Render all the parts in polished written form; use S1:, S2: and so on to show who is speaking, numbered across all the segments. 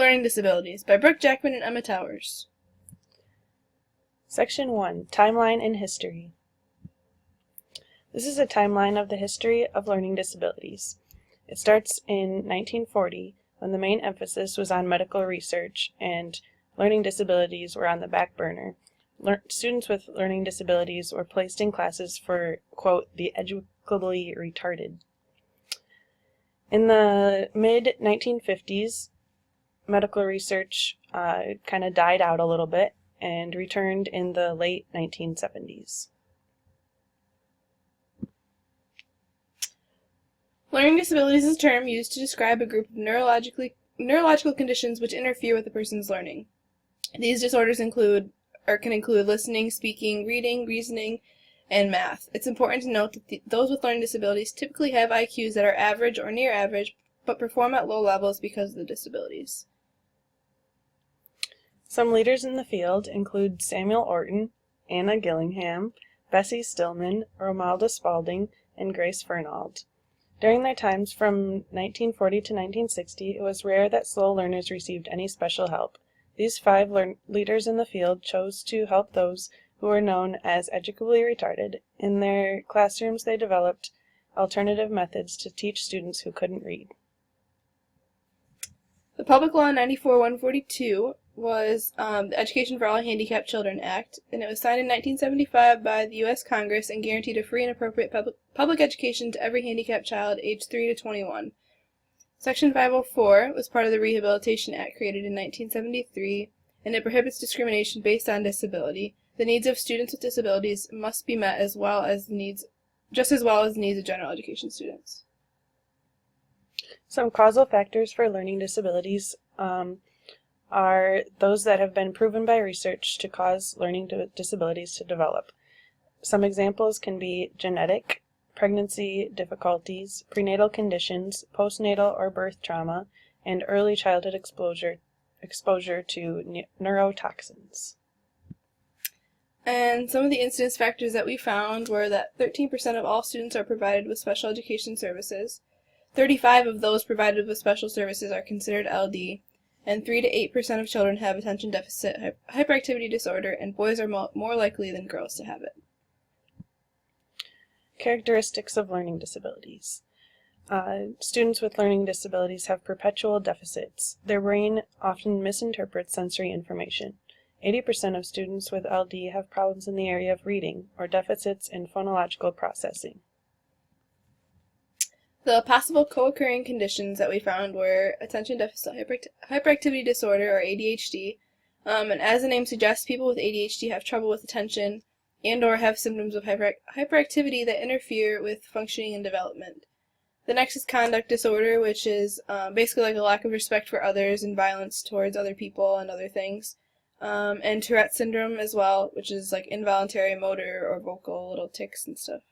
S1: Learning Disabilities by Brooke Jackman and Emma Towers.
S2: Section 1. Timeline and History. This is a timeline of the history of learning disabilities. It starts in 1940, when the main emphasis was on medical research and learning disabilities were on the back burner. Students with learning disabilities were placed in classes for, quote, the educably retarded. In the mid-1950s, medical research kind of died out a little bit and returned in the late 1970s.
S1: Learning disabilities is a term used to describe a group of neurological conditions which interfere with a person's learning. These disorders can include listening, speaking, reading, reasoning, and math. It's important to note that those with learning disabilities typically have IQs that are average or near average, but perform at low levels because of the disabilities.
S2: Some leaders in the field include Samuel Orton, Anna Gillingham, Bessie Stillman, Romalda Spalding, and Grace Fernald. During their times from 1940 to 1960, it was rare that slow learners received any special help. These five leaders in the field chose to help those who were known as educably retarded. In their classrooms, they developed alternative methods to teach students who couldn't read.
S1: The Public Law 94-142 was the Education for All Handicapped Children Act, and it was signed in 1975 by the U.S. Congress and guaranteed a free and appropriate public education to every handicapped child aged 3 to 21. Section 504 was part of the Rehabilitation Act created in 1973, and it prohibits discrimination based on disability. The needs of students with disabilities must be met just as well as the needs of general education students.
S2: Some causal factors for learning disabilities are those that have been proven by research to cause learning disabilities to develop. Some examples can be genetic, pregnancy difficulties, prenatal conditions, postnatal or birth trauma, and early childhood exposure to neurotoxins.
S1: And some of the incidence factors that we found were that 13% of all students are provided with special education services, 35 of those provided with special services are considered LD, and 3 to 8% of children have attention deficit hyperactivity disorder, and boys are more likely than girls to have it.
S2: Characteristics of learning disabilities. Students with learning disabilities have perpetual deficits. Their brain often misinterprets sensory information. 80% of students with LD have problems in the area of reading or deficits in phonological processing.
S1: The possible co-occurring conditions that we found were attention deficit hyperactivity disorder, or ADHD, and as the name suggests, people with ADHD have trouble with attention and or have symptoms of hyperactivity that interfere with functioning and development. The next is conduct disorder, which is basically like a lack of respect for others and violence towards other people and other things, and Tourette syndrome as well, which is like involuntary motor or vocal little tics and stuff.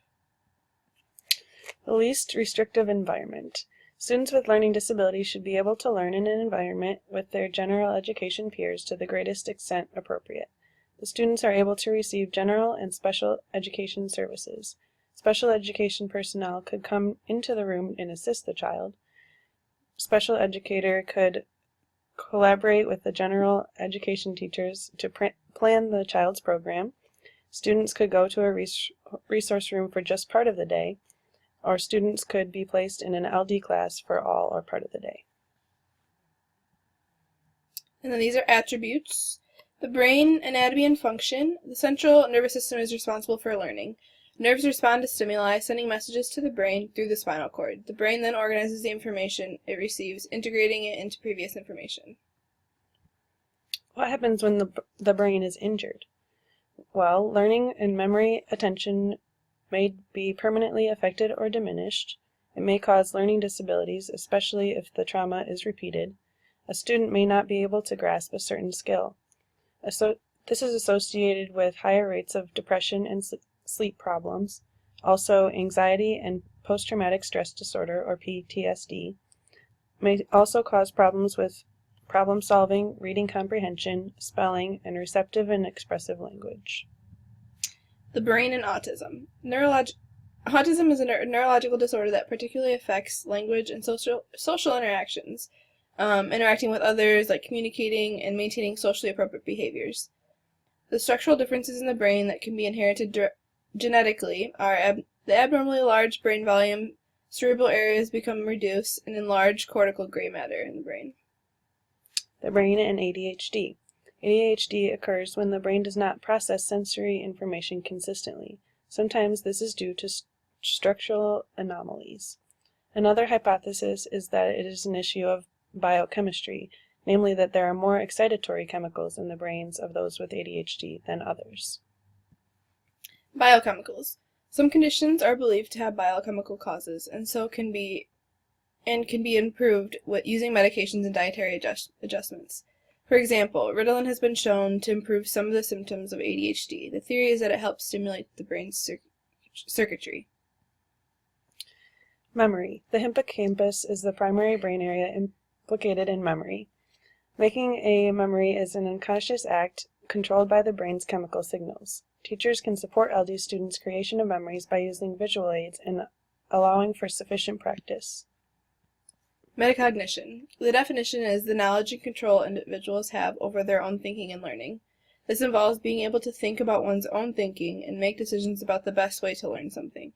S2: The least restrictive environment. Students with learning disabilities should be able to learn in an environment with their general education peers to the greatest extent appropriate. The students are able to receive general and special education services. Special education personnel could come into the room and assist the child. Special educator could collaborate with the general education teachers to plan the child's program. Students could go to a resource room for just part of the day, or students could be placed in an LD class for all or part of the day.
S1: And then these are attributes. The brain, anatomy, and function. The central nervous system is responsible for learning. Nerves respond to stimuli, sending messages to the brain through the spinal cord. The brain then organizes the information it receives, integrating it into previous information.
S2: What happens when the brain is injured? Well, learning and memory attention may be permanently affected or diminished. It may cause learning disabilities, especially if the trauma is repeated. A student may not be able to grasp a certain skill. This is associated with higher rates of depression and sleep problems. Also, anxiety and post-traumatic stress disorder, or PTSD, may also cause problems with problem solving, reading comprehension, spelling, and receptive and expressive language.
S1: The brain and autism. Autism is a neurological disorder that particularly affects language and social interactions. interacting with others, like communicating and maintaining socially appropriate behaviors. The structural differences in the brain that can be inherited genetically are the abnormally large brain volume, cerebral areas become reduced, and enlarged cortical gray matter in the brain.
S2: The brain and ADHD. ADHD occurs when the brain does not process sensory information consistently. Sometimes this is due to structural anomalies. Another hypothesis is that it is an issue of biochemistry, namely that there are more excitatory chemicals in the brains of those with ADHD than others.
S1: Biochemicals. Some conditions are believed to have biochemical causes, and can be improved with using medications and dietary adjustments. For example, Ritalin has been shown to improve some of the symptoms of ADHD. The theory is that it helps stimulate the brain's circuitry.
S2: Memory. The hippocampus is the primary brain area implicated in memory. Making a memory is an unconscious act controlled by the brain's chemical signals. Teachers can support LD students' creation of memories by using visual aids and allowing for sufficient practice.
S1: Metacognition. The definition is the knowledge and control individuals have over their own thinking and learning. This involves being able to think about one's own thinking and make decisions about the best way to learn something.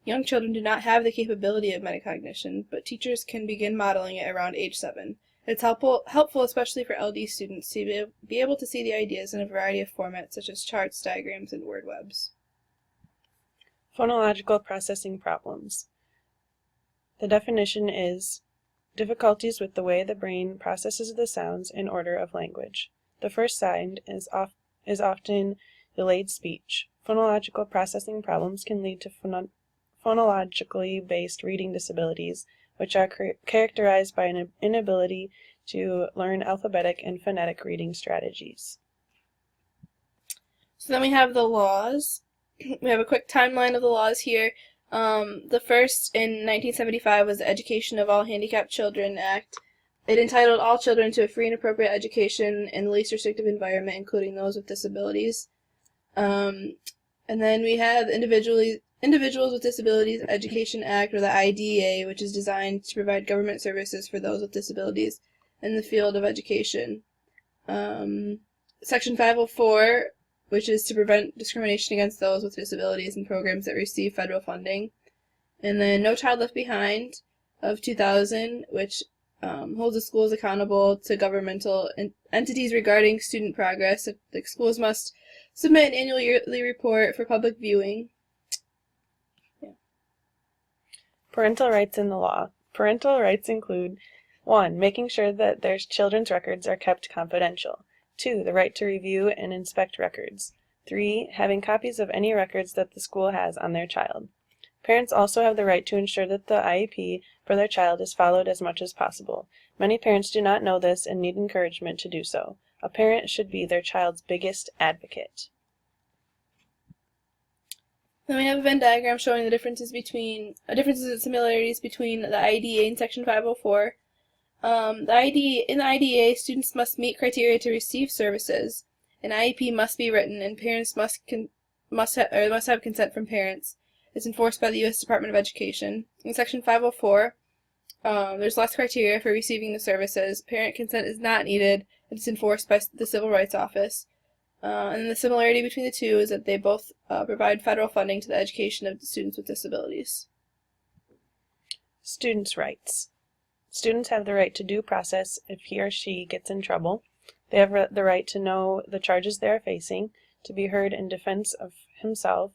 S1: Young children do not have the capability of metacognition, but teachers can begin modeling it around age 7. It's helpful especially for LD students to be able to see the ideas in a variety of formats such as charts, diagrams, and word webs.
S2: Phonological processing problems. The definition is difficulties with the way the brain processes the sounds in order of language. The first sign is often delayed speech. Phonological processing problems can lead to phonologically based reading disabilities, which are characterized by an inability to learn alphabetic and phonetic reading strategies.
S1: So then we have the laws. We have a quick timeline of the laws here. The first in 1975 was the Education of All Handicapped Children Act. It entitled all children to a free and appropriate education in the least restrictive environment, including those with disabilities. And then we have Individuals with Disabilities Education Act, or the IDEA, which is designed to provide government services for those with disabilities in the field of education. Section 504, which is to prevent discrimination against those with disabilities in programs that receive federal funding. And then No Child Left Behind of 2000, which holds the schools accountable to governmental entities regarding student progress. The schools must submit an annual yearly report for public viewing.
S2: Parental rights in the law. Parental rights include 1. Making sure that their children's records are kept confidential. 2. The right to review and inspect records. 3. Having copies of any records that the school has on their child. Parents also have the right to ensure that the IEP for their child is followed as much as possible. Many parents do not know this and need encouragement to do so. A parent should be their child's biggest advocate.
S1: Then we have a Venn diagram showing the differences and similarities between the IDEA and Section 504. In the IDEA, students must meet criteria to receive services. An IEP must be written, and parents must have consent from parents. It's enforced by the U.S. Department of Education. In Section 504, there's less criteria for receiving the services. Parent consent is not needed. It's enforced by the Civil Rights Office. And the similarity between the two is that they both provide federal funding to the education of students with disabilities.
S2: Students' rights. Students have the right to due process if he or she gets in trouble. They have the right to know the charges they are facing, to be heard in defense of himself,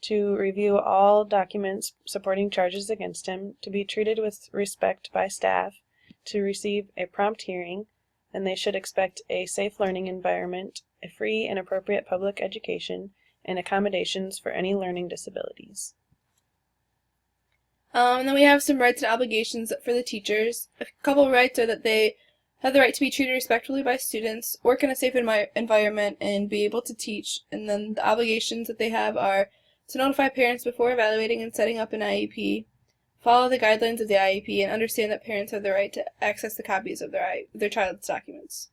S2: to review all documents supporting charges against him, to be treated with respect by staff, to receive a prompt hearing, and they should expect a safe learning environment, a free and appropriate public education, and accommodations for any learning disabilities.
S1: And then we have some rights and obligations for the teachers. A couple of rights are that they have the right to be treated respectfully by students, work in a safe environment, and be able to teach. And then the obligations that they have are to notify parents before evaluating and setting up an IEP, follow the guidelines of the IEP, and understand that parents have the right to access the copies of their child's documents.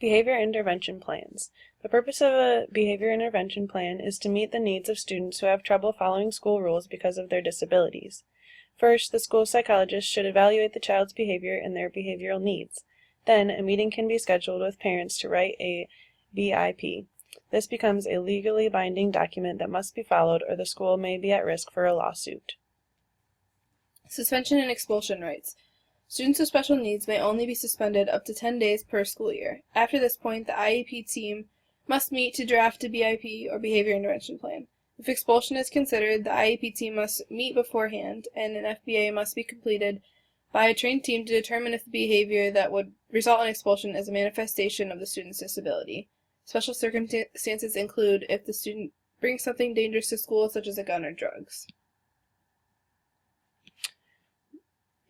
S2: Behavior intervention plans. The purpose of a behavior intervention plan is to meet the needs of students who have trouble following school rules because of their disabilities. First, the school psychologist should evaluate the child's behavior and their behavioral needs. Then, a meeting can be scheduled with parents to write a BIP. This becomes a legally binding document that must be followed, or the school may be at risk for a lawsuit.
S1: Suspension and expulsion rights. Students with special needs may only be suspended up to 10 days per school year. After this point, the IEP team must meet to draft a BIP or behavior intervention plan. If expulsion is considered, the IEP team must meet beforehand, and an FBA must be completed by a trained team to determine if the behavior that would result in expulsion is a manifestation of the student's disability. Special circumstances include if the student brings something dangerous to school, such as a gun or drugs.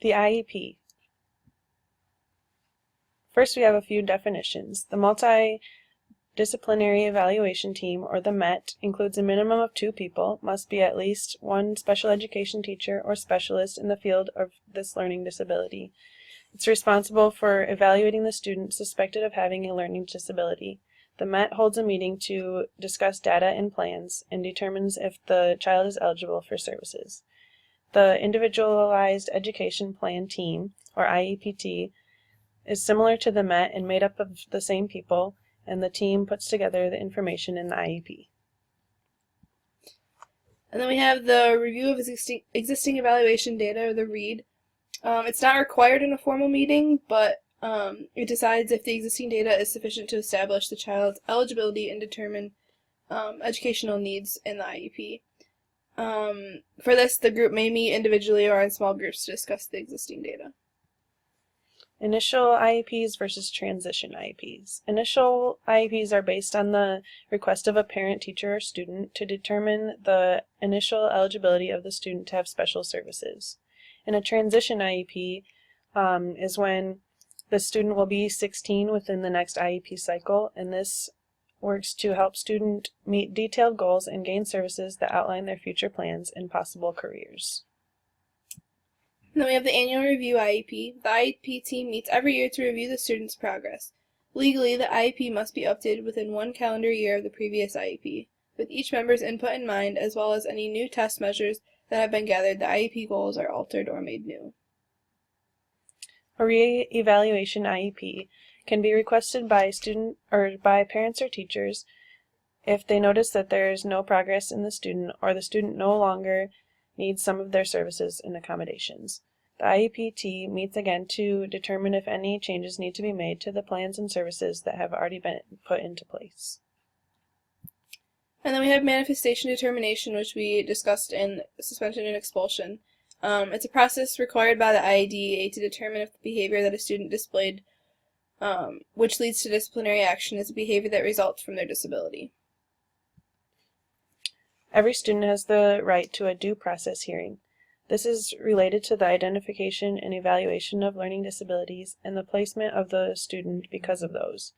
S2: The IEP. First, we have a few definitions. The Multidisciplinary Evaluation Team, or the MET, includes a minimum of 2 people, must be at least 1 special education teacher or specialist in the field of this learning disability. It's responsible for evaluating the student suspected of having a learning disability. The MET holds a meeting to discuss data and plans and determines if the child is eligible for services. The Individualized Education Plan Team, or IEPT, is similar to the MET and made up of the same people, and the team puts together the information in the IEP.
S1: And then we have the review of existing evaluation data, or the READ. It's not required in a formal meeting, but it decides if the existing data is sufficient to establish the child's eligibility and determine educational needs in the IEP. For this, the group may meet individually or in small groups to discuss the existing data.
S2: Initial IEPs versus transition IEPs. Initial IEPs are based on the request of a parent, teacher, or student to determine the initial eligibility of the student to have special services. And a transition IEP is when the student will be 16 within the next IEP cycle, and this works to help student meet detailed goals and gain services that outline their future plans and possible careers.
S1: And then we have the annual review IEP. The IEP team meets every year to review the student's progress. Legally, the IEP must be updated within 1 calendar year of the previous IEP. With each member's input in mind, as well as any new test measures that have been gathered, the IEP goals are altered or made new.
S2: A re-evaluation IEP can be requested by student or by parents or teachers if they notice that there is no progress in the student or the student no longer needs some of their services and accommodations. The IEPT meets again to determine if any changes need to be made to the plans and services that have already been put into place.
S1: And then we have manifestation determination, which we discussed in suspension and expulsion. It's a process required by the IDEA to determine if the behavior that a student displayed, which leads to disciplinary action, is a behavior that results from their disability.
S2: Every student has the right to a due process hearing. This is related to the identification and evaluation of learning disabilities and the placement of the student because of those.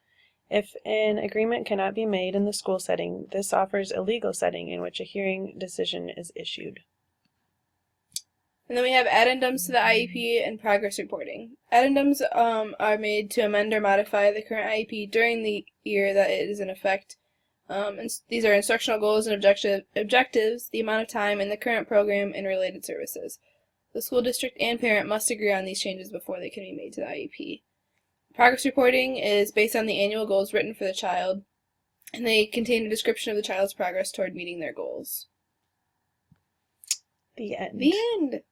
S2: If an agreement cannot be made in the school setting, this offers a legal setting in which a hearing decision is issued.
S1: And then we have addendums to the IEP and progress reporting. Addendums are made to amend or modify the current IEP during the year that it is in effect. And these are instructional goals and objectives, the amount of time in the current program, and related services. The school district and parent must agree on these changes before they can be made to the IEP. Progress reporting is based on the annual goals written for the child, and they contain a description of the child's progress toward meeting their goals.
S2: The end.
S1: The end!